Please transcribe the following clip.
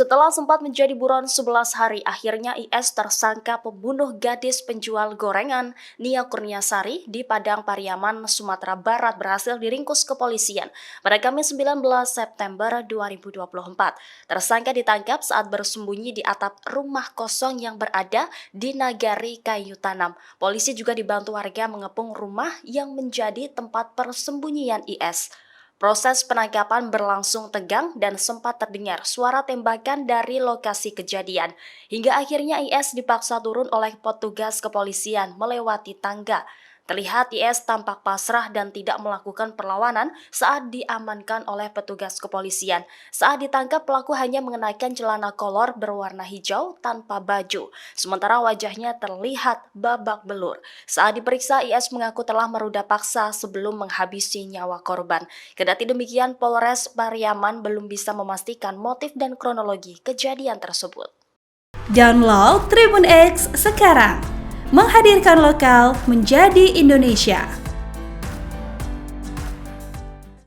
Setelah sempat menjadi buron 11 hari, akhirnya IS tersangka pembunuh gadis penjual gorengan Nia Kurniasari di Padang Pariaman, Sumatera Barat berhasil diringkus kepolisian pada Kamis 19 September 2024. Tersangka ditangkap saat bersembunyi di atap rumah kosong yang berada di Nagari Kayu Tanam. Polisi juga dibantu warga mengepung rumah yang menjadi tempat persembunyian IS. Proses penangkapan berlangsung tegang dan sempat terdengar suara tembakan dari lokasi kejadian. Hingga akhirnya IS dipaksa turun oleh petugas kepolisian melewati tangga. Terlihat IS tampak pasrah dan tidak melakukan perlawanan saat diamankan oleh petugas kepolisian. Saat ditangkap, pelaku hanya mengenakan celana kolor berwarna hijau tanpa baju, sementara wajahnya terlihat babak belur. Saat diperiksa, IS mengaku telah meruda paksa sebelum menghabisi nyawa korban. Kendati demikian, Polres Pariaman belum bisa memastikan motif dan kronologi kejadian tersebut. Download Tribun X sekarang, menghadirkan lokal menjadi Indonesia.